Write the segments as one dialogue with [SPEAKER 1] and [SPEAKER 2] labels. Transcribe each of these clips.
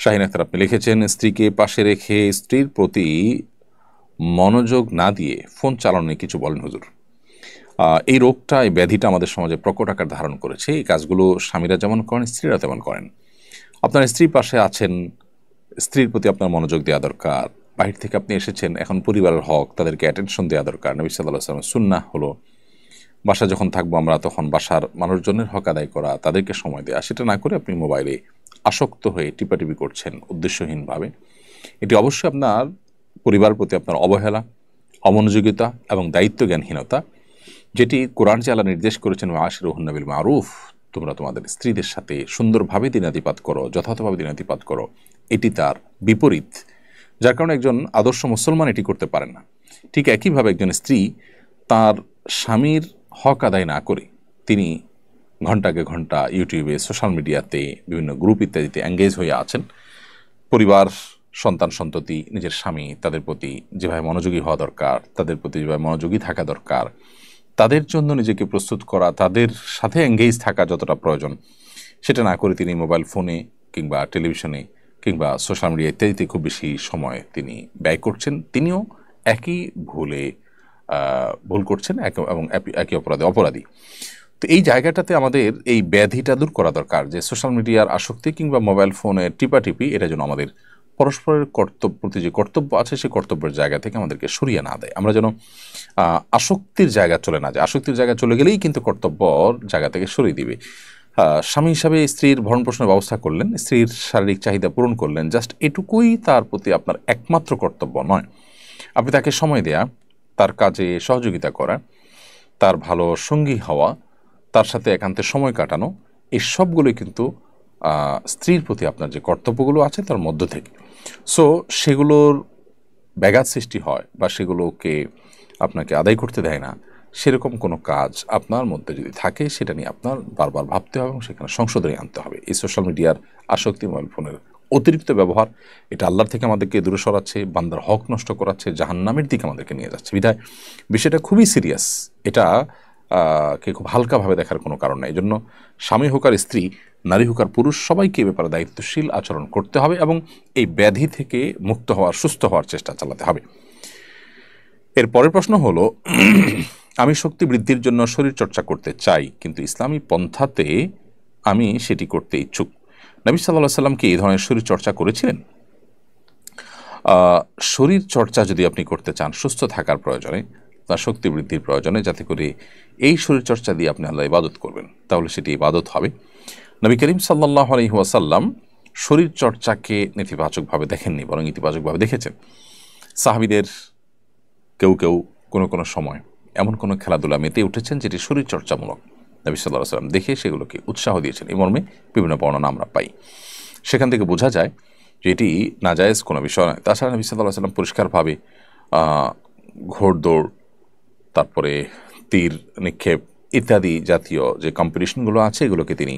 [SPEAKER 1] শাহিন আখতার আপনি লিখেছেন, স্ত্রীকে পাশে রেখে স্ত্রীর প্রতি মনোযোগ না দিয়ে ফোন চালানো নিয়ে কিছু বলেন হুজুর। এই রোগটা, এই ব্যাধিটা আমাদের সমাজে প্রকট আকার ধারণ করেছে। এই কাজগুলো স্বামীরা যেমন করেন, স্ত্রীরা তেমন করেন। আপনার স্ত্রী পাশে আছেন, স্ত্রীর প্রতি আপনার মনোযোগ দেওয়া দরকার। বাহির থেকে আপনি এসেছেন, এখন পরিবারের হক, তাদেরকে অ্যাটেনশন দেওয়া দরকার। নবী সাল্লাল্লাহু আলাইহি ওয়াসাল্লামের সুন্নাহ হলো বাসা যখন থাকবো আমরা, তখন বাসার মানুষজনের হক আদায় করা, তাদেরকে সময় দেওয়া। সেটা না করে আপনি মোবাইলে আসক্ত হয়ে টিপাটিপি করছেন উদ্দেশ্যহীনভাবে। এটি অবশ্যই আপনার পরিবারের প্রতি আপনার অবহেলা, অমনোযোগিতা এবং দায়িত্বজ্ঞানহীনতা, যেটি কোরআন যে আল্লাহ নির্দেশ করেছেন, আশিরুহুন্না বিল মারুফ, তোমরা তোমাদের স্ত্রীদের সাথে সুন্দরভাবে দিনাতিপাত করো, যথাযথভাবে দিনাতিপাত করো, এটি তার বিপরীত। যার কারণে একজন আদর্শ মুসলমান এটি করতে পারেন না। ঠিক একইভাবে একজন স্ত্রী তার স্বামীর হক আদায় না করে তিনি ঘণ্টাকে ঘণ্টা ইউটিউবে, সোশ্যাল মিডিয়াতে, বিভিন্ন গ্রুপ ইত্যাদিতে এঙ্গেজ হয়ে আছেন। পরিবার, সন্তান সন্ততি, নিজের স্বামী, তাদের প্রতি যেভাবে মনোযোগী হওয়া দরকার, তাদের প্রতি যেভাবে মনোযোগী থাকা দরকার, তাদের জন্য নিজেকে প্রস্তুত করা, তাদের সাথে এঙ্গেজ থাকা যতটা প্রয়োজন, সেটা না করে তিনি মোবাইল ফোনে কিংবা টেলিভিশনে কিংবা সোশ্যাল মিডিয়া ইত্যাদিতে খুব বেশি সময় তিনি ব্যয় করছেন। তিনিও একই ভুল করছেন এবং একই অপরাধী। তো এই জায়গাটাতে আমাদের এই ব্যাধিটা দূর করা দরকার, যে সোশ্যাল মিডিয়ার আসক্তি কিংবা মোবাইল ফোনের টিপাটিপি, এটা যেন আমাদের পরস্পরের প্রতি যে কর্তব্য আছে, সেই কর্তব্যের জায়গা থেকে আমাদেরকে সরিয়ে না দেয়। আমরা যেন আসক্তির জায়গা চলে না যায়। আসক্তির জায়গা চলে গেলেই কিন্তু কর্তব্যর জায়গা থেকে সরিয়ে দিবে। স্বামী হিসাবে স্ত্রীর ভরণ পোষণের ব্যবস্থা করলেন, স্ত্রীর শারীরিক চাহিদা পূরণ করলেন, জাস্ট এটুকুই তার প্রতি আপনার একমাত্র কর্তব্য নয়। আপনি তাকে সময় দেয়া, তার কাজে সহযোগিতা করা, তার ভালো সঙ্গী হওয়া, তার সাথে একান্তে সময় কাটানো, এই সবগুলোই কিন্তু স্ত্রীর প্রতি আপনার যে কর্তব্যগুলো আছে তার মধ্য থেকে। সো সেগুলোর ব্যাঘাত সৃষ্টি হয় বা সেগুলোকে আপনাকে আদায় করতে দেয় না, সেরকম কোনো কাজ আপনার মধ্যে যদি থাকে, সেটা নিয়ে আপনার বারবার ভাবতে হবে এবং সেখানে সংশোধনী আনতে হবে। এই সোশ্যাল মিডিয়ার আসক্তি, মোবাইল ফোনের অতিরিক্ত ব্যবহার, এটা আল্লাহর থেকে আমাদেরকে দূরে সরাচ্ছে, বান্দার হক নষ্ট করাচ্ছে, জাহান্নামের দিকে আমাদেরকে নিয়ে যাচ্ছে। বিধায় বিষয়টা খুবই সিরিয়াস। এটা কে খুব হালকাভাবে দেখার কোনো কারণ নেই। এই জন্য স্বামী হোক আর স্ত্রী, নারী হোক আর পুরুষ, সবাইকে এ ব্যাপারে দায়িত্বশীল আচরণ করতে হবে এবং এই ব্যাধি থেকে মুক্ত হওয়ার, সুস্থ হওয়ার চেষ্টা চালাতে হবে। এর পরের প্রশ্ন হলো, আমি শক্তি বৃদ্ধির জন্য শরীর চর্চা করতে চাই, কিন্তু ইসলামী পন্থাতে আমি সেটি করতে ইচ্ছুক। নবী সাল্লাল্লাহু আলাইহি ওয়াসাল্লাম কি এই ধরনের শরীর চর্চা করেছিলেন? শরীর চর্চা যদি আপনি করতে চান সুস্থ থাকার প্রয়োজনে, তার শক্তি বৃদ্ধির প্রয়োজনে, যাতে করে এই শরীর চর্চা দিয়ে আপনি আল্লাহ ইবাদত করবেন, তাহলে সেটি ইবাদত হবে। নবী করিম সাল্লাল্লাহু আলাইহি ওয়াসাল্লাম শরীর চর্চাকে নেতিবাচকভাবে দেখেননি, বরং ইতিবাচকভাবে দেখেছেন। সাহাবীদের কেউ কেউ কোনো কোনো সময় এমন কোনো খেলাধুলা মেতে উঠেছেন যেটি শরীর চর্চামূলক, নবী সাল্লাল্লাহু আলাইহি ওয়াসাল্লাম দেখে সেগুলোকে উৎসাহ দিয়েছেন। এই মর্মে বিভিন্ন বর্ণনা আমরা পাই। সেখান থেকে বোঝা যায় যে এটি নাজায়েজ কোনো বিষয় নয়। তাছাড়া নবী সাল্লাল্লাহু আলাইহি ওয়াসাল্লাম পরিষ্কারভাবে ঘোড়দৌড়, তারপরে তীর নিক্ষেপ ইত্যাদি জাতীয় যে কম্পিটিশনগুলো আছে, এগুলোকে তিনি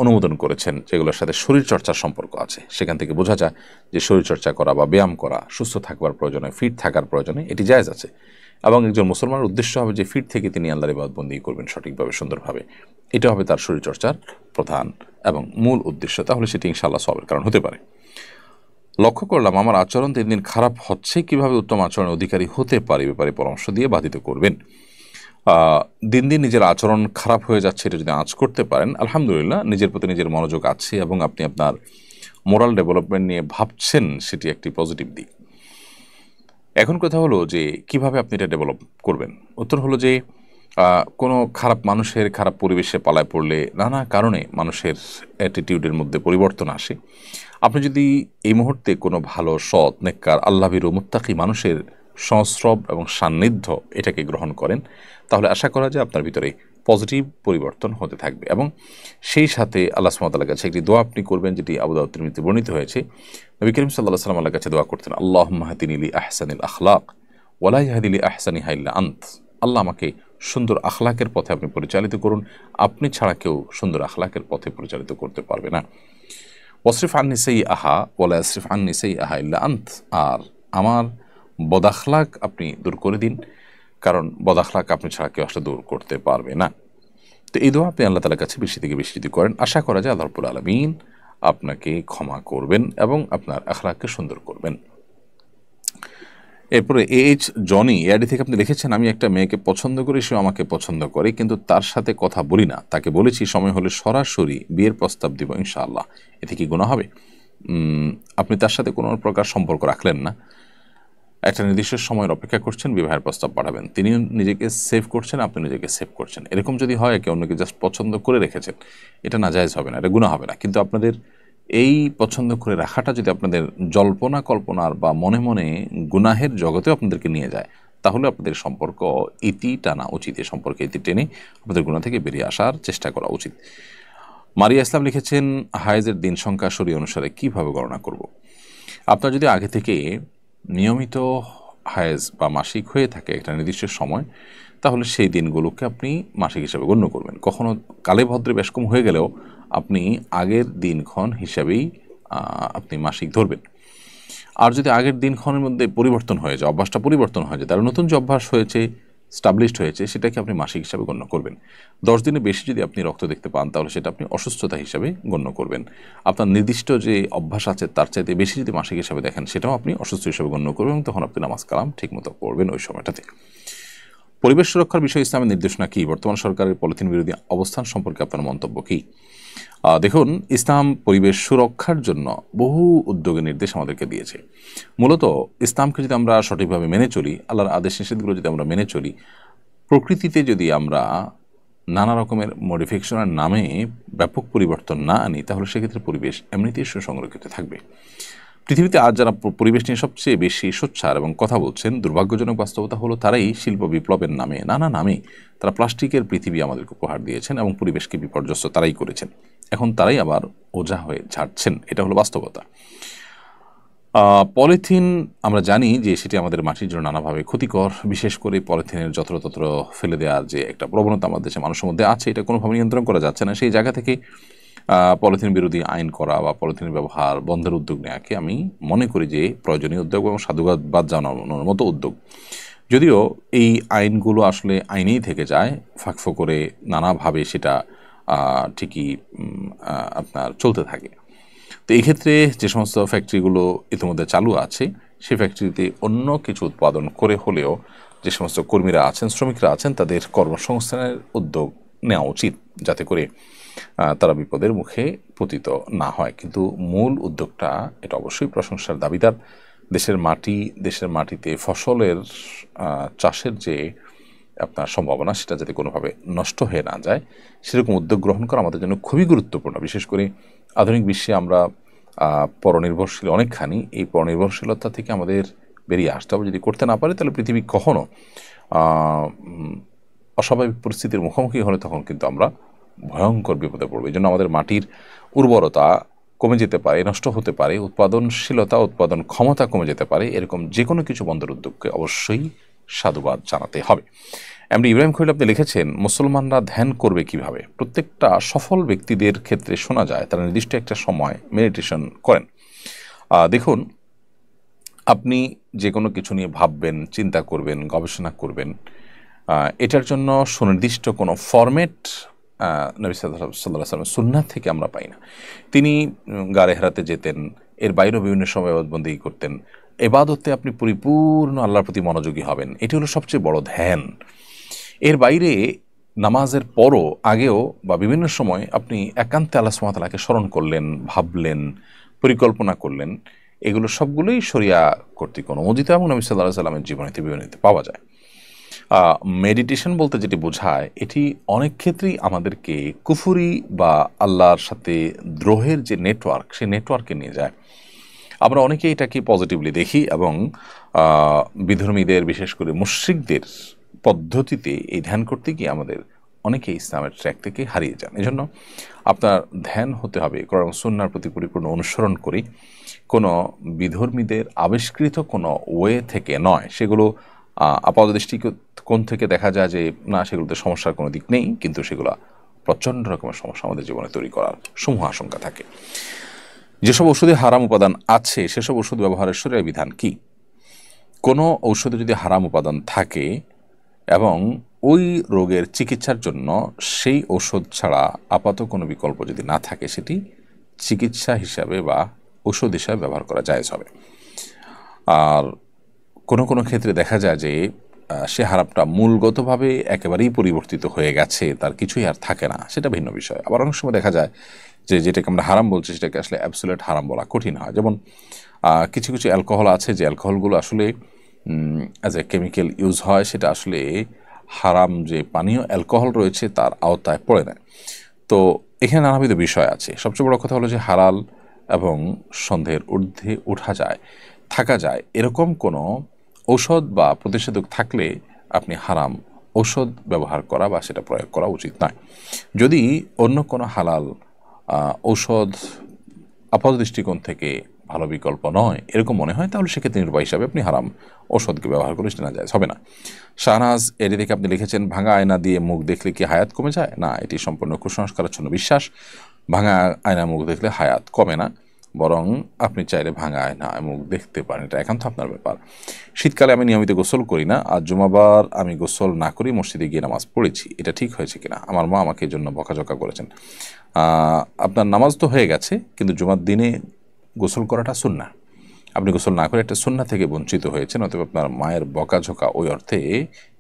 [SPEAKER 1] অনুমোদন করেছেন, যেগুলোর সাথে শরীর চর্চার সম্পর্ক আছে। সেখান থেকে বোঝা যায় যে শরীর চর্চা করা বা ব্যায়াম করা, সুস্থ থাকবার প্রয়োজনে, ফিট থাকার প্রয়োজনে এটি জায়েজ আছে। এবং একজন মুসলমানের উদ্দেশ্য হবে যে ফিট থেকে তিনি আল্লাহর ইবাদত বন্দেগী করবেন সঠিকভাবে, সুন্দরভাবে। এটা হবে তার শরীর চর্চার প্রধান এবং মূল উদ্দেশ্য। তাহলে সেটি ইনশাআল্লাহ সওয়াবের কারণ হতে পারে। লক্ষ্য করলাম আমার আচরণ দিন দিন খারাপ হচ্ছে, কিভাবে উত্তম আচরণের অধিকারী হতে পারে, ব্যাপারে পরামর্শ দিয়ে বাধিত করবেন। দিন দিন নিজের আচরণ খারাপ হয়ে যাচ্ছে, এটা যদি আঁচ করতে পারেন, আলহামদুলিল্লাহ, নিজের প্রতি নিজের মনোযোগ আছে এবং আপনি আপনার মোরাল ডেভেলপমেন্ট নিয়ে ভাবছেন, সেটি একটি পজিটিভ দিক। এখন কথা হলো যে কিভাবে আপনি এটা ডেভেলপ করবেন। উত্তর হলো যে কোনো খারাপ মানুষের, খারাপ পরিবেশে পালায় পড়লে নানা কারণে মানুষের অ্যাটিটিউডের মধ্যে পরিবর্তন আসে। আপনি যদি এই মুহূর্তে কোনো ভালো, সৎ, নেককার, আল্লাহভীরু, মুত্তাকি মানুষের সংস্রব এবং সান্নিধ্য এটাকে গ্রহণ করেন, তাহলে আশা করা যায় আপনার ভিতরে পজিটিভ পরিবর্তন হতে থাকবে। এবং সেই সাথে আল্লাহ সুবহানাহু ওয়া তাআলার কাছে একটি দোয়া আপনি করবেন, যেটি আবু দাউদ তিরমিজিতে বর্ণিত হয়েছে। নবী করিম সাল্লাল্লাহু আলাইহি ওয়াসাল্লাম আল্লাহর কাছে দোয়া করতেন, আল্লাহুম্মা হাদিনি লি আহসানিল আখলাক ওয়া লা ইয়াহদি লি আহসানিহা ইল্লা আন্ত। আল্লাহ, আমাকে সুন্দর আখলাকের পথে আপনি পরিচালিত করুন, আপনি ছাড়া কেউ সুন্দর আখলাকের পথে পরিচালিত করতে পারবে না। ওয়াসরিফ আন্নি সাইয়্যাহা ওয়া লা ইয়াসরিফ আন্নি সাইয়্যাহা ইল্লা আন্ত। আর আমার বদাখলাক আপনি দূর করে দিন, কারণ বদাখলাক আপনি ছাড়া কেউ আসলে দূর করতে পারবে না। তো এই দোয়া আপনি আল্লাহ তাআলার কাছে বেশি থেকে বেশি যদি করেন, আশা করা যায় আল্লাহ রাব্বুল আলামিন আপনাকে ক্ষমা করবেন এবং আপনার আখলাককে সুন্দর করবেন। এরপরে এইচ জনি এআইডি থেকে আপনি লিখেছেন, আমি একটা মেয়েকে পছন্দ করি, সে আমাকে পছন্দ করে, কিন্তু তার সাথে কথা বলি না। তাকে বলেছি সময় হলে সরাসরি বিয়ের প্রস্তাব দিব ইনশাআল্লাহ, এতে কি গুনাহ হবে? আপনি তার সাথে কোনো প্রকার সম্পর্ক রাখলেন না, একটা নির্দিষ্ট সময়ের অপেক্ষা করছেন, বিবাহের প্রস্তাব পাঠাবেন। তিনি নিজেকে সেভ করছেন, আপনি নিজেকে সেভ করছেন। এরকম যদি হয়, একে অন্যকে জাস্ট পছন্দ করে রেখেছেন, এটা নাজায়েজ হবে না, এটা গুনাহ হবে না। কিন্তু আপনাদের এই পছন্দ করে রাখাটা যদি আপনাদের জল্পনা কল্পনার বা মনে মনে গুনাহের জগতেও আপনাদেরকে নিয়ে যায়, তাহলে আপনাদের সম্পর্ক ইতি টানা উচিত। এই সম্পর্কে ইতি টেনে আপনাদের গুনাহ থেকে বেরিয়ে আসার চেষ্টা করা উচিত। মারিয়া ইসলাম লিখেছেন, হায়েজের দিন সংখ্যা শরীয়ত অনুসারে কিভাবে গণনা করব? আপনার যদি আগে থেকে নিয়মিত হায়েজ বা মাসিক হয়ে থাকে একটা নির্দিষ্ট সময়, তাহলে সেই দিনগুলোকে আপনি মাসিক হিসাবে গণ্য করবেন। কখনো কালে ভদ্রে বেশ কম হয়ে গেলেও আপনি আগের দিনক্ষণ হিসাবেই আপনি মাসিক ধরবেন। আর যদি আগের দিনক্ষণের মধ্যে পরিবর্তন হয়ে যায়, অভ্যাসটা পরিবর্তন হয়ে যায়, তাহলে নতুন যে অভ্যাস হয়েছে, স্টাবলিশড হয়েছে, সেটাকে আপনি মাসিক হিসাবে গণ্য করবেন। 10 দিনের বেশি যদি আপনি রক্ত দেখতে পান, তাহলে সেটা আপনি অসুস্থতা হিসাবে গণ্য করবেন। আপনার নির্দিষ্ট যে অভ্যাস আছে তার চাইতে বেশি যদি মাসিক হিসাবে দেখেন, সেটাও আপনি অসুস্থ হিসাবে গণ্য করবেন, এবং তখন আপনি নামাজ কালাম ঠিকমতো পড়বেন ওই সময়টাতে। পরিবেশ সুরক্ষার বিষয়ে ইসলামের নির্দেশনা কী? বর্তমান সরকারের পলিথিন বিরোধী অবস্থান সম্পর্কে আপনার মন্তব্য কী? দেখুন, ইসলাম পরিবেশ সুরক্ষার জন্য বহু উদ্যোগের নির্দেশ আমাদেরকে দিয়েছে। মূলত ইসলামকে যদি আমরা সঠিকভাবে মেনে চলি, আল্লাহর আদেশ নিষেধগুলো যদি আমরা মেনে চলি, প্রকৃতিতে যদি আমরা নানা রকমের মডিফিকেশনের নামে ব্যাপক পরিবর্তন না আনি, তাহলে সেক্ষেত্রে পরিবেশ এমনিতেই সুসংরক্ষিত থাকবে। পৃথিবীতে আজ যারা পরিবেশ নিয়ে সবচেয়ে বেশি সোচ্চার এবং কথা বলছেন, দুর্ভাগ্যজনক বাস্তবতা হলো তারাই শিল্প বিপ্লবের নামে, নানা নামে তারা প্লাস্টিকের পৃথিবী আমাদেরকে উপহার দিয়েছেন এবং পরিবেশকে বিপর্যস্ত তারাই করেছেন। এখন তারাই আবার ওঝা হয়ে ঝাড়ছেন, এটা হলো বাস্তবতা। পলিথিন আমরা জানি যে সেটি আমাদের মাটির জন্য নানাভাবে ক্ষতিকর। বিশেষ করে পলিথিনের যত্রতত্র ফেলে দেওয়ার যে একটা প্রবণতা আমাদের দেশে মানুষের মধ্যে আছে, এটা কোনোভাবে নিয়ন্ত্রণ করা যাচ্ছে না। সেই জায়গা থেকে পলিথিন বিরোধী আইন করা বা পলিথিনের ব্যবহার বন্ধের উদ্যোগ নেওয়াকে আমি মনে করি যে প্রয়োজনীয় উদ্যোগ এবং সাধুবাদ জানানোর মতো উদ্যোগ। যদিও এই আইনগুলো আসলে আইনেই থেকে যায়, ফাঁকফো করে নানাভাবে সেটা ঠিকই আপনার চলতে থাকে। তো এই ক্ষেত্রে যে সমস্ত ফ্যাক্টরিগুলো ইতিমধ্যে চালু আছে, সেই ফ্যাক্টরিতে অন্য কিছু উৎপাদন করে হলেও যে সমস্ত কর্মীরা আছেন, শ্রমিকরা আছেন, তাদের কর্মসংস্থানের উদ্যোগ নেওয়া উচিত, যাতে করে তারা বিপদের মুখে পতিত না হয়। কিন্তু মূল উদ্যোগটা এটা অবশ্যই প্রশংসার দাবিদার। দেশের মাটি, দেশের মাটিতে ফসলের চাষের যে আপনার সম্ভাবনা, সেটা যাতে কোনোভাবে নষ্ট হয়ে না যায়, সেরকম উদ্যোগ গ্রহণ করা আমাদের জন্য খুবই গুরুত্বপূর্ণ। বিশেষ করে আধুনিক বিশ্বে আমরা পরনির্ভরশীল অনেকখানি। এই পরনির্ভরশীলতা থেকে আমাদের বেরিয়ে আসতে হবে। যদি করতে না পারে, তাহলে পৃথিবী কখনো অস্বাভাবিক পরিস্থিতির মুখোমুখি হলে তখন কিন্তু আমরা ভয়ঙ্কর বিপদে পড়বে। এই জন্য আমাদের মাটির উর্বরতা কমে যেতে পারে, নষ্ট হতে পারে, উৎপাদনশীলতা, উৎপাদন ক্ষমতা কমে যেতে পারে। এরকম যে কোনো কিছু বন্ধের উদ্যোগকে অবশ্যই সাধুবাদ জানাতে হবে। এমনি ইব্রাহিম খলিল আপনি লিখেছেন, মুসলমানরা ধ্যান করবে কিভাবে? প্রত্যেকটা সফল ব্যক্তিদের ক্ষেত্রে শোনা যায় তারা নির্দিষ্ট একটা সময় মেডিটেশন করেন। দেখুন, আপনি যে কোনো কিছু নিয়ে ভাববেন, চিন্তা করবেন, গবেষণা করবেন, এটার জন্য সুনির্দিষ্ট কোনো ফরম্যাট নবী সাল্লাল্লাহু আলাইহি ওয়াসাল্লামের সুন্নাত থেকে আমরা পাই না। তিনি গারে হেরাতে যেতেন, এর বাইরেও বিভিন্ন সময় বন্দেগী করতেন। এবাদতে আপনি পরিপূর্ণ আল্লাহর প্রতি মনোযোগী হবেন, এটি হলো সবচেয়ে বড় ধ্যান। এর বাইরে নামাজের পরও, আগেও বা বিভিন্ন সময় আপনি একান্তে আল্লাহ সুবহানাহু ওয়া তাআলাকে স্মরণ করলেন, ভাবলেন, পরিকল্পনা করলেন, এগুলো সবগুলোই শরিয়া কর্তৃক অনুমোদিত এবং নবী সাল্লাল্লাহু আলাইহি ওয়াসাল্লামের জীবনীতে বিবরণীতে পাওয়া যায়। মেডিটেশন বলতে যেটি বোঝায়, এটি অনেক ক্ষেত্রেই আমাদেরকে কুফরি বা আল্লাহর সাথে দ্রোহের যে নেটওয়ার্ক, সেই নেটওয়ার্কে নিয়ে যায়। আমরা অনেকেই এটাকে পজিটিভলি দেখি এবং বিধর্মীদের, বিশেষ করে মুশরিকদের পদ্ধতিতে এই ধ্যান করতে গিয়ে আমাদের অনেকেই ইসলামের ট্র্যাক থেকে হারিয়ে যান। এজন্য আপনার ধ্যান হতে হবে কোরআন ও সুন্নাহর প্রতি পরিপূর্ণ অনুসরণ করি, কোনো বিধর্মীদের আবিষ্কৃত কোনো ওয়ে থেকে নয়। সেগুলো আপাত দৃষ্টিকোণ থেকে দেখা যায় যে না, সেগুলোতে সমস্যার কোনো দিক নেই, কিন্তু সেগুলো প্রচণ্ড রকমের সমস্যা আমাদের জীবনে তৈরি করার সমূহ আশঙ্কা থাকে। যেসব ওষুধে হারাম উপাদান আছে, সেসব ওষুধ ব্যবহারের শরীয়তের বিধান কি? কোনো ঔষধে যদি হারাম উপাদান থাকে এবং ওই রোগের চিকিৎসার জন্য সেই ওষুধ ছাড়া আপাত কোনো বিকল্প যদি না থাকে, সেটি চিকিৎসা হিসাবে বা ঔষধ হিসাবে ব্যবহার করা জায়েজ হবে। আর কোনো কোনো ক্ষেত্রে দেখা যায় যে সে হারামটা মূলগতভাবে একেবারেই পরিবর্তিত হয়ে গেছে, তার কিছুই আর থাকে না, সেটা ভিন্ন বিষয়। আবার অনেক সময় দেখা যায় যে যেটাকে আমরা হারাম বলছি সেটাকে আসলে অ্যাবসোলিউট হারাম বলা কঠিন হয়। যেমন কিছু কিছু অ্যালকোহল আছে যে অ্যালকোহলগুলো আসলে অ্যাজ এ কেমিক্যাল ইউজ হয়, সেটা আসলে হারাম যে পানীয় অ্যালকোহল রয়েছে তার আওতায় পড়ে না। তো এখানে নানাবিধ বিষয় আছে। সবচেয়ে বড় কথা হলো যে হালাল এবং সন্দেহের ঊর্ধ্বে ওঠা যায়, থাকা যায় এরকম কোনো ঔষধ বা প্রতিষেধক থাকলে আপনি হারাম ঔষধ ব্যবহার করা বা সেটা প্রয়োগ করা উচিত নয়। যদি অন্য কোনো হালাল ঔষধ আপাত দৃষ্টিকোণ থেকে ভালো বিকল্প নয় এরকম মনে হয়, তাহলে সেক্ষেত্রে নির্বাহ হিসাবে আপনি হারাম ঔষধকে ব্যবহার করে সেটা না যায়, হবে না। শাহনাজ এটি থেকে আপনি লিখেছেন, ভাঙা আয়না দিয়ে মুখ দেখলে কি হায়াত কমে যায়? না, এটি সম্পূর্ণ কুসংস্কারাচ্ছন্ন বিশ্বাস। ভাঙা আয়না মুখ দেখলে হায়াত কমে না, বরং আপনি চাইলে ভাঙা আয়না মুখ দেখতে পারেন, এটা একান্ত আপনার ব্যাপার। শীতকালে আমি নিয়মিত গোসল করি না, আর জুমাবার আমি গোসল না করি মসজিদে গিয়ে নামাজ পড়েছি, এটা ঠিক হয়েছে কিনা? আমার মা আমাকে এই জন্য বকাঝকা করেছেন। আপনার নামাজ তো হয়ে গেছে, কিন্তু জুমার দিনে গোসল করাটা সুন্নাহ, আপনি গোসল না করে একটা সুন্নাহ থেকে বঞ্চিত হয়েছেন, অতএব আপনার মায়ের বকাঝকা ওই অর্থে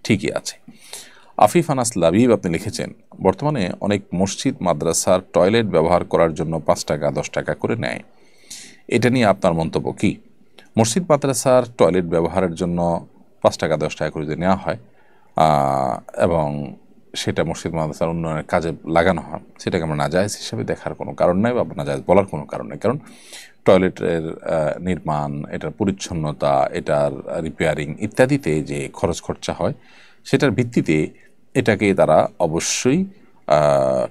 [SPEAKER 1] ঠিকই আছে। আফিফ আনাস লাবিব আপনি লিখেছেন, বর্তমানে অনেক মসজিদ মাদ্রাসার টয়লেট ব্যবহার করার জন্য 5 টাকা 10 টাকা করে নেয়, এটা নিয়ে আপনার মন্তব্য কি? মসজিদ মাদ্রাসার টয়লেট ব্যবহারের জন্য 5 টাকা 10 টাকা করে যদি নেওয়া হয় এবং সেটা মসজিদ মাদ্রাসার উন্নয়নের কাজে লাগানো হয়, সেটাকে আমরা নাজায়েজ হিসেবে দেখার কোনো কারণ নাই বা নাজায়েজ বলার কোনো কারণ নেই। কারণ টয়লেটের নির্মাণ, এটার পরিচ্ছন্নতা, এটার রিপেয়ারিং ইত্যাদিতে যে খরচ খরচা হয় সেটার ভিত্তিতে এটাকে তারা অবশ্যই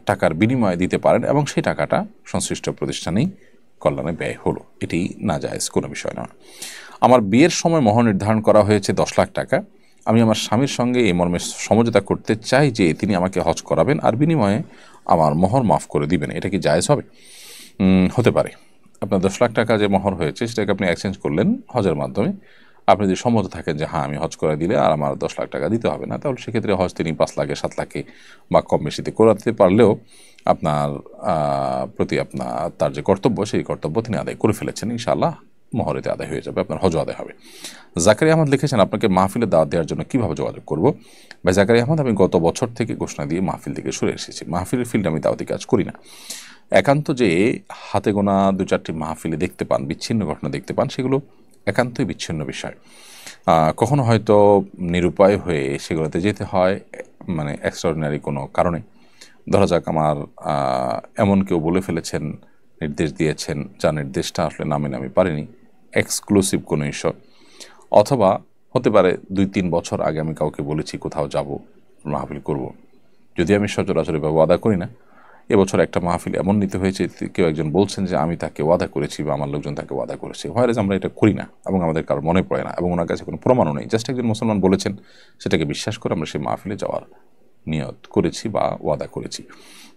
[SPEAKER 1] টাকার বিনিময়ে দিতে পারেন এবং সেই টাকাটা সংশ্লিষ্ট প্রতিষ্ঠানেই কল্যাণে ব্যয় হলো, এটি নাজায়েজ কোনো বিষয় নয়। আমার বিয়ের সময় মহর নির্ধারণ করা হয়েছে 10 লাখ টাকা, আমি আমার স্বামীর সঙ্গে এই মর্মে সমঝোতা করতে চাই যে তিনি আমাকে হজ করাবেন আর বিনিময়ে আমার মহর মাফ করে দিবেন, এটা কি জায়েজ হবে? হতে পারে। আপনার 10 লাখ টাকা যে মহর হয়েছে সেটাকে আপনি এক্সচেঞ্জ করলেন হজের মাধ্যমে। আপনি যদি সম্মত থাকেন যে হ্যাঁ আমি হজ করে দিলে আর আমার 10 লাখ টাকা দিতে হবে না, তাহলে সেক্ষেত্রে হজ তিনি 5 লাখে 7 লাখে বা কম বেশিতে করাতে পারলেও আপনার প্রতি আপনার তার যে কর্তব্য সেই কর্তব্য তিনি আদায় করে ফেলেছেন, ইনশাআল্লাহ মহরেতে আদায় হয়ে যাবে, আপনার হজ আদায় হবে। জাকারিয়া আহমদ লিখেছেন, আপনাকে মাহফিলে দাওয়াত দেওয়ার জন্য কীভাবে যোগাযোগ করব? ভাই জাকারিয়া আহমদ, আমি গত বছর থেকে ঘোষণা দিয়ে মাহফিল থেকে সরে এসেছি। মাহফিলের ফিল্ডে আমি দাওয়াতি কাজ করি না। একান্ত যে হাতে গোনা 2-4টি মাহফিলে দেখতে পান, বিচ্ছিন্ন ঘটনা দেখতে পান, সেগুলো একান্তই বিচ্ছিন্ন বিষয়। কখনো হয়তো নিরুপায় হয়ে সেগুলোতে যেতে হয়, মানে এক্সট্রাঅর্ডিনারি কোনো কারণে। ধরা যাক আমার এমন কেউ বলে ফেলেছেন, নির্দেশ দিয়েছেন, যা নির্দেশটা আসলে নামে আমি পারিনি, এক্সক্লুসিভ কোনো ইস্যু, অথবা হতে পারে 2-3 বছর আগে আমি কাউকে বলেছি কোথাও যাব, মাহফিল করব, যদি আমি সচরাচর এভাবে ওয়াদা করি না। এবছর একটা মাহফিল এমন নিতে হয়েছে, কেউ একজন বলছেন যে আমি তাকে ওয়াদা করেছি বা আমার লোকজন তাকে ওয়াদা করেছে, হোয়ারেজ আমরা এটা করি না এবং আমাদের কারো মনে পড়ে না এবং ওনার কাছে কোনো প্রমাণও নেই, জাস্ট একজন মুসলমান বলেছেন সেটাকে বিশ্বাস করে আমরা সেই মাহফিলে যাওয়ার নিয়ত করেছি বা ওয়াদা করেছি।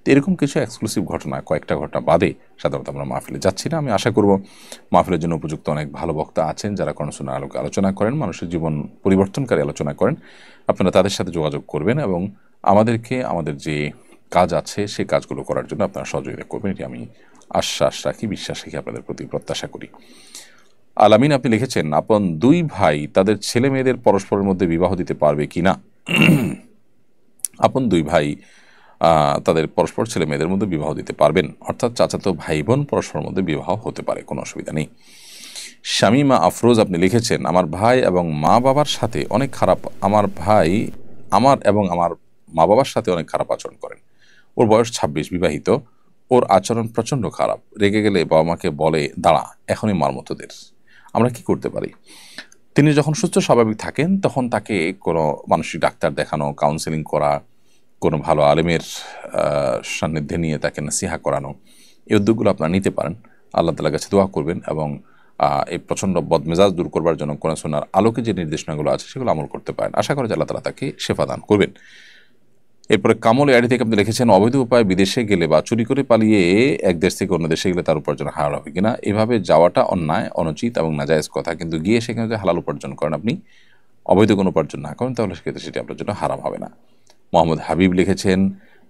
[SPEAKER 1] তো এরকম কিছু এক্সক্লুসিভ ঘটনা, কয়েকটা ঘটনা বাদে সাধারণত আমরা মাহফিলে যাচ্ছি না। আমি আশা করব মাহফিলের জন্য উপযুক্ত অনেক ভালো বক্তা আছেন যারা কোরআন আলোকে আলোচনা করেন, মানুষের জীবন পরিবর্তনকারী আলোচনা করেন, আপনারা তাদের সাথে যোগাযোগ করবেন এবং আমাদেরকে আমাদের যে কাজ আছে সেই কাজগুলো করার জন্য আপনারা সহযোগিতা করবেন, এটি আমি আশ্বাস রাখি, বিশ্বাস রাখি, আপনাদের প্রতি প্রত্যাশা করি। আলামিন আপনি লিখেছেন, আপন 2 ভাই তাদের ছেলে মেয়েদের পরস্পরের মধ্যে বিবাহ দিতে পারবে কি না? আপন 2 ভাই তাদের পরস্পর ছেলে মেয়েদের মধ্যে বিবাহ দিতে পারবেন, অর্থাৎ চাচাতো ভাই বোন পরস্পরের মধ্যে বিবাহ হতে পারে, কোনো অসুবিধা নেই। শামিমা আফরোজ আপনি লিখেছেন, আমার ভাই এবং মা বাবার সাথে অনেক খারাপ, আমার ভাই আমার এবং আমার মা বাবার সাথে অনেক খারাপ আচরণ করেন। ওর বয়স 26, বিবাহিত, ওর আচরণ প্রচণ্ড খারাপ, রেগে গেলে বাবা মাকে বলে দাঁড়া এখনই মার মতোদের, আমরা কি করতে পারি? তিনি যখন সুস্থ স্বাভাবিক থাকেন তখন তাকে কোনো মানসিক ডাক্তার দেখানো, কাউন্সেলিং করা, কোনো ভালো আলেমের সান্নিধ্যে নিয়ে তাকে নাসিহা করানো, এই উদ্যোগগুলো আপনারা নিতে পারেন। আল্লাহ তাআলার কাছে দোয়া করবেন এবং এই প্রচণ্ড বদমেজাজ দূর করবার জন্য কোরআন সুন্নাহর আলোকে যে নির্দেশনাগুলো আছে সেগুলো আমল করতে পারেন। আশা করা যায় আল্লাহ তাআলা তাকে শেফা দান করবেন। এরপরে কামল আইডি থেকে আপনি লিখেছেন, অবৈধ উপায়ে বিদেশে গেলে বা চুরি করে পালিয়ে এক দেশ থেকে অন্য দেশে গেলে তার উপার্জন হালাল হবে কিনা? এভাবে যাওয়াটা অন্যায়, অনুচিত এবং নাজায়েজ কথা, কিন্তু গিয়ে সেখানে যদি হালাল উপার্জন করেন, আপনি অবৈধ কোনো উপার্জন না করেন, তাহলে সেক্ষেত্রে সেটি আপনার জন্য হারাম হবে না। মোহাম্মদ হাবিব লিখেছেন,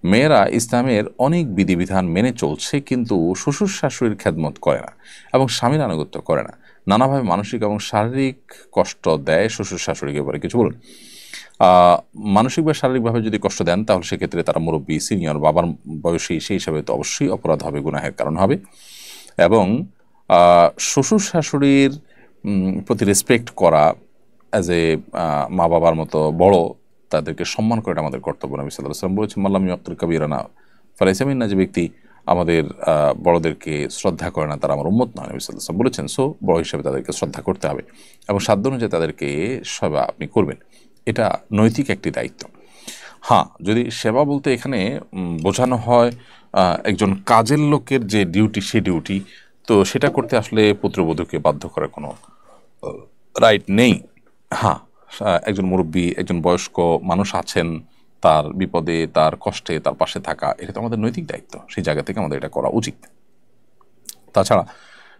[SPEAKER 1] মেয়েরা ইসলামের অনেক বিধিবিধান মেনে চলছে কিন্তু শ্বশুর শাশুড়ির খেদমত করে না এবং স্বামীর আনুগত্য করে না, নানাভাবে মানসিক এবং শারীরিক কষ্ট দেয় শ্বশুর শাশুড়িকে, বলে কিছু বলুন। মানসিক বা শারীরিকভাবে যদি কষ্ট দেন তাহলে সেক্ষেত্রে তারা মুরব্বী, সিনিয়র, বাবার বয়সী, সেই হিসাবে তো অবশ্যই অপরাধ হবে, গুনাহের কারণ হবে। এবং শ্বশুর শাশুড়ির প্রতি রেসপেক্ট করা, অ্যাজ এ মা বাবার মতো বড়, তাদেরকে সম্মান করাটা আমাদের কর্তব্য। নবী সাল্লাল্লাহু আলাইহি ওয়াসাল্লাম বলেছেন, মাল্লাম ইয়াক্তুর কাবীরানা ফালাইসা মিন্না, যে ব্যক্তি আমাদের বড়দেরকে শ্রদ্ধা করে না তারা আমার উম্মত নয়, নবী সাল্লাল্লাহু আলাইহি ওয়াসাল্লাম বলেছেন। সো বড় হিসেবে তাদেরকে শ্রদ্ধা করতে হবে এবং সাধ্য অনুযায়ী তাদেরকে সেবা আপনি করবেন, এটা নৈতিক একটি দায়িত্ব। হ্যাঁ, যদি সেবা বলতে এখানে বোঝানো হয় একজন কাজের লোকের যে ডিউটি, সেই ডিউটি, তো সেটা করতে আসলে পুত্রবধূকে বাধ্য করার কোনো রাইট নেই। হ্যাঁ, একজন মুরব্বী, একজন বয়স্ক মানুষ আছেন, তার বিপদে, তার কষ্টে তার পাশে থাকা, এটা তো আমাদের নৈতিক দায়িত্ব, সেই জায়গা থেকে আমাদের এটা করা উচিত। তাছাড়া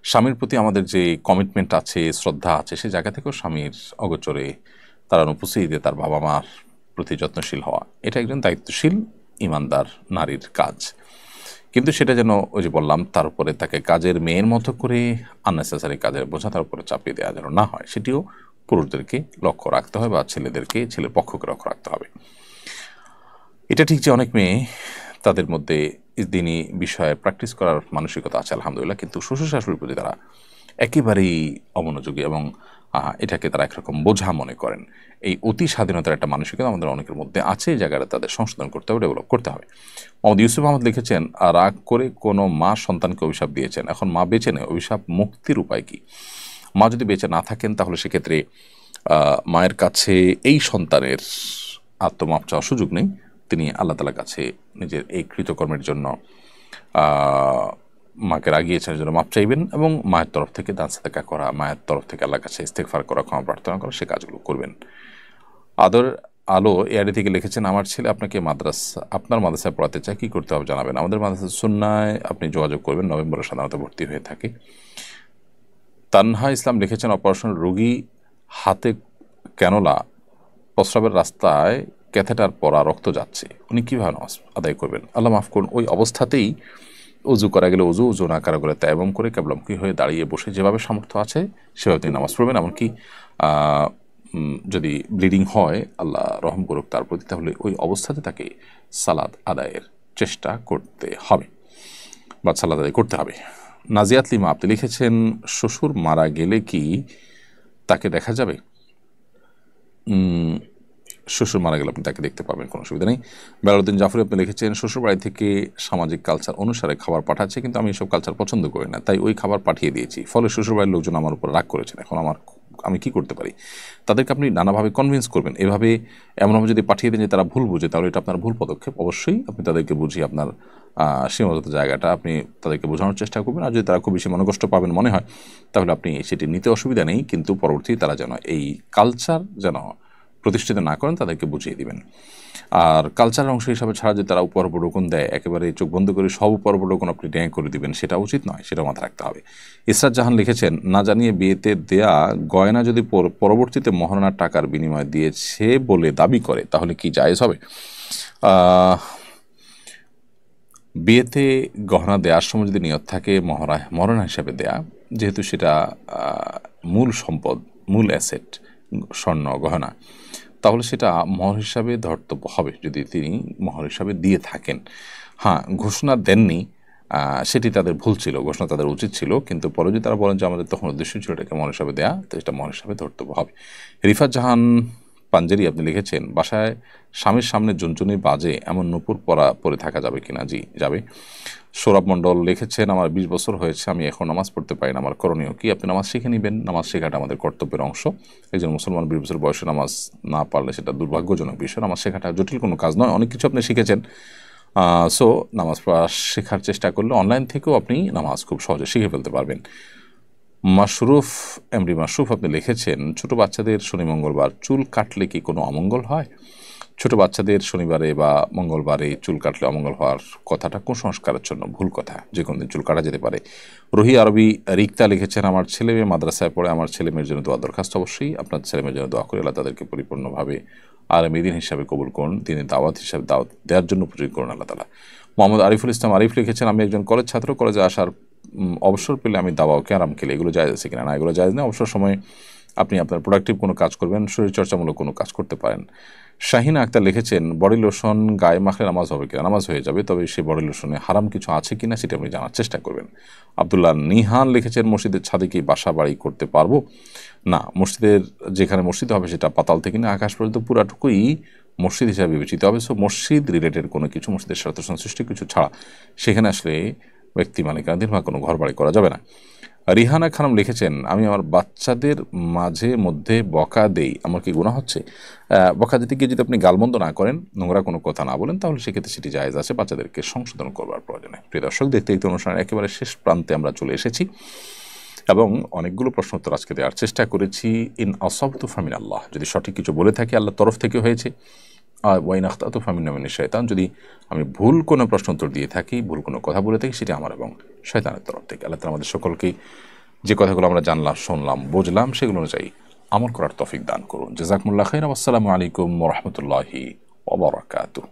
[SPEAKER 1] স্বামীর প্রতি আমাদের যে কমিটমেন্ট আছে, শ্রদ্ধা আছে, সেই জায়গা থেকেও স্বামীর অগোচরে তার অনুপস্থিতিতে তার বাবা মার প্রতি যত্নশীল হওয়া, এটা একজন দায়িত্বশীল ইমানদার নারীর কাজ। কিন্তু সেটা যেন ওই যে বললাম, তার উপরে তাকে কাজের মেয়ের মতো করে আননেসেসারি কাজের বোঝা তার উপরে চাপিয়ে দেওয়া যেন না হয়, সেটিও পুরুষদেরকে লক্ষ্য রাখতে হবে বা ছেলের পক্ষকে লক্ষ্য রাখতে হবে। এটা ঠিক যে অনেক মেয়ে তাদের মধ্যে দিনই বিষয়ে প্র্যাকটিস করার মানসিকতা আছে আলহামদুলিল্লাহ, কিন্তু শ্বশুর শাশুড়ির প্রতি তারা একেবারেই অমনোযোগী এবং এটাকে তারা একরকম বোঝা মনে করেন। এই অতি স্বাধীনতার একটা মানসিকতা আমাদের অনেকের মধ্যে আছে, এই জায়গাটা তাদের সংশোধন করতে হবে, ডেভেলপ করতে হবে। মোহাম্মদ ইউসুফ আহমদ লিখেছেন, রাগ করে কোনো মা সন্তানকে অভিশাপ দিয়েছেন, এখন মা বেঁচে নেই, অভিশাপ মুক্তির উপায় কি? মা যদি বেঁচে না থাকেন তাহলে সেক্ষেত্রে মায়ের কাছে এই সন্তানের আত্মমাপ চাওয়ার সুযোগ নেই। তিনি আল্লাহ তাআলার কাছে নিজের এই কৃতকর্মের জন্য মাকে রাগিয়েছেন জন্য মাপ চাইবেন এবং মায়ের তরফ থেকে দান সাদাকা করা, মায়ের তরফ থেকে আল্লাহর কাছে ইস্তেগফার করা, ক্ষমা প্রার্থনা করা, সে কাজগুলো করবেন। আদর আলো এআরডি থেকে লিখেছেন, আমার ছেলে আপনার মাদ্রাসায় পড়াতে চায়, কী করতে হবে জানাবেন। আমাদের মাদ্রাসা সুন্নায় আপনি যোগাযোগ করবেন, নভেম্বরে সাধারণত ভর্তি হয়ে থাকে। তানহা ইসলাম লিখেছেন, অপারেশন রোগী হাতে ক্যানোলা, প্রস্রাবের রাস্তায় ক্যাথেটার পরা, রক্ত যাচ্ছে, উনি কীভাবে নামাজ আদায় করবেন? আল্লাহ মাফ করুন, ওই অবস্থাতেই উজু করা গেলে উজু না করা গেলে তায়াম্মুম করে কেবলামুখী হয়ে দাঁড়িয়ে বসে যেভাবে সামর্থ্য আছে সেভাবে তিনি নামাজ পড়বেন। এমনকি যদি ব্লিডিং হয়, আল্লাহ রহম করুক তার প্রতি, তাহলে ওই অবস্থাতে তাকে সালাত আদায়ের চেষ্টা করতে হবে বা সালাত আদায় করতে হবে। নাজিয়াত লিমা আপনি লিখেছেন, শ্বশুর মারা গেলে কি তাকে দেখা যাবে? শ্বশুর মারা গেলে আপনি তাকে দেখতে পাবেন, কোনো অসুবিধা নেই। বেলালুদ্দিন জাফরি আপনি লিখেছেন, শ্বশুর বাড়ি থেকে সামাজিক কালচার অনুসারে খাবার পাঠাচ্ছে, কিন্তু আমি এসব কালচার পছন্দ করি না, তাই ওই খাবার পাঠিয়ে দিয়েছি, ফলে শ্বশুর বাড়ির লোকজন আমার উপর রাগ করেছেন, এখন আমি কি করতে পারি? তাদেরকে আপনি নানাভাবে কনভিন্স করবেন, এমনভাবে যদি পাঠিয়ে দেন যে তারা ভুল বুঝে, তাহলে এটা আপনার ভুল পদক্ষেপ। অবশ্যই আপনি তাদেরকে বুঝিয়ে আপনার সীমাবদ্ধ জায়গাটা আপনি তাদেরকে বোঝানোর চেষ্টা করবেন, আর যদি তারা খুব বেশি মনোকষ্ট পাবেন মনে হয়, তাহলে আপনি সেটি নিতে অসুবিধা নেই, কিন্তু পরবর্তী তারা যেন এই কালচার যেন প্রতিষ্ঠিত না করেন, তাদেরকে বুঝিয়ে দিবেন। আর কালচারের অংশ হিসাবে ছাড়া যে তারা উপহারোপণ দেয়, একেবারে চোখ বন্ধ করে সব উপহারোপণ আপনি ন্যায় করে দিবেন, সেটা উচিত নয়, সেটা মাথায় রাখতে হবে। ইসরাত জাহান লিখেছেন, না জানিয়ে বিয়েতে দেয়া গয়না যদি পরবর্তীতে মহারণার টাকার বিনিময়ে দিয়েছে বলে দাবি করে, তাহলে কি জায়েজ হবে? বিয়েতে গহনা দেওয়ার সময় যদি নিয়ত থাকে মহারণা হিসাবে দেয়া, যেহেতু সেটা মূল সম্পদ, মূল অ্যাসেট স্বর্ণ গহনা, তাহলে সেটা মহর হিসাবে ধর্তব্য হবে যদি তিনি মহর হিসাবে দিয়ে থাকেন। হ্যাঁ, ঘোষণা দেননি, সেটি তাদের ভুল ছিল, ঘোষণা তাদের উচিত ছিল, কিন্তু পরে যদি তারা বলেন যে আমাদের তখন উদ্দেশ্য ছিল এটাকে মহর হিসাবে দেয়া, তো এটা মহর হিসাবে ধর্তব্য হবে। রিফাত জাহান পাঞ্জেরি আপনি লিখেছেন, বাসায় স্বামীর সামনে জুনজুনি বাজে এমন নূপুর পরে থাকা যাবে কিনা? জি, যাবে। সৌরভ মণ্ডল লিখেছেন, আমার 20 বছর হয়েছে, আমি এখন নামাজ পড়তে পারি না, আমার করণীয় কি? আপনি নামাজ শিখে নেবেন, নামাজ শেখাটা আমাদের কর্তব্যের অংশ। একজন মুসলমান 20 বছর বয়সে নামাজ না পারলে সেটা দুর্ভাগ্যজনক বিষয়। নামাজ শেখাটা জটিল কোনো কাজ নয়, অনেক কিছু আপনি শিখেছেন। সো নামাজ পড়া শেখার চেষ্টা করলে অনলাইন থেকেও আপনি নামাজ খুব সহজে শিখে ফেলতে পারবেন। এমডি মাশরুফ আপনি লিখেছেন, ছোট বাচ্চাদের শনি মঙ্গলবার চুল কাটলে কি কোনো অমঙ্গল হয়? ছোট বাচ্চাদের শনিবারে বা মঙ্গলবারে চুল কাটলে অমঙ্গল হওয়ার কথাটা কুসংস্কারের জন্য ভুল কথা, যে কোনো দিন চুল কাটা যেতে পারে। রুহি আরবি রিক্তা লিখেছেন, আমার ছেলে মেয়ে মাদ্রাসায় পড়ে, আমার ছেলে মেয়ের জন্য দোয়া দরখাস্ত। অবশ্যই আপনার ছেলে মেয়ের জন্য দোয়া করে আল্লাহ তাদেরকে পরিপূর্ণভাবে আলেম দিন হিসাবে কবুল করুন, তিনি দাওয়াত হিসাবে দাওয়াত দেওয়ার জন্য উপযোগী করুন আল্লাহ তাআলা। মোহাম্মদ আরিফুল ইসলাম আরিফ লিখেছেন, আমি একজন কলেজ ছাত্র, কলেজে আসার অবসর পেলে আমি দাবা ও ক্যারাম খেলি, এগুলো জায়েজ আছে কিনা? না, এগুলো জায়েজ না। অবসর সময় আপনি আপনার প্রোডাক্টিভ কোনো কাজ করবেন, শরীরচর্চামূলক কোনো কাজ করতে পারেন। শাহিনা আক্তার লিখেছেন, বডি লোশন গায়ে মাখলে নামাজ হবে কিনা? নামাজ হয়ে যাবে, তবে সেই বডি লোশনে হারাম কিছু আছে কিনা সেটা আপনি জানার চেষ্টা করবেন। আব্দুল্লাহ নিহান লিখেছেন, মসজিদের ছাদে কি বাসা বাড়ি করতে পারবো? না, মসজিদের যেখানে মসজিদ হবে সেটা পাতাল থেকে না আকাশ পর্যন্ত পুরাটুকুই মসজিদ হিসাবে বিবেচিত হবে। সো মসজিদ রিলেটেড কোনো কিছু, মসজিদের স্বার্থ সংশ্লিষ্ট কিছু ছাড়া সেখানে আসলে ব্যক্তি মালিকানাধীন বা কোনো ঘর বাড়ি করা যাবে না। রিহানা খানম লিখেছেন, আমি আমার বাচ্চাদের মাঝে মধ্যে বকা দেই, আমার কি গুনাহ হচ্ছে? বকা দিতে গিয়ে যদি আপনি গালমন্দ না করেন, নোংরা কোনো কথা না বলেন, তাহলে সেক্ষেত্রে সেটি জায়েজ আছে, বাচ্চাদেরকে সংশোধন করবার প্রয়োজনে। প্রিয় দর্শক, দেখতে দেখতে অনুষ্ঠানের একেবারে শেষ প্রান্তে আমরা চলে এসেছি এবং অনেকগুলো প্রশ্ন উত্তর আজকে দেওয়ার চেষ্টা করেছি। ইন আসাবতু ফামিন আল্লাহ, যদি সঠিক কিছু বলে থাকি আল্লাহর তরফ থেকে হয়েছে। আর ওয়াইন আখতাতু ফামিন মিনাশ শাইতান, যদি আমি ভুল কোনো প্রশ্ন উত্তর দিয়ে থাকি, ভুল কোনো কথা বলে থাকি, সেটি আমার এবং শয়তানের তরফ থেকে। আল্লাহ তাআলা আমাদের সকলকেই যে কথাগুলো আমরা জানলাম, শুনলাম, বুঝলাম, সেগুলো অনুযায়ী আমল করার তৌফিক দান করুন। জাযাকুমুল্লাহ খাইরান। আসসালামু আলাইকুম ওয়া রাহমাতুল্লাহি ওয়া বারাকাতুহু।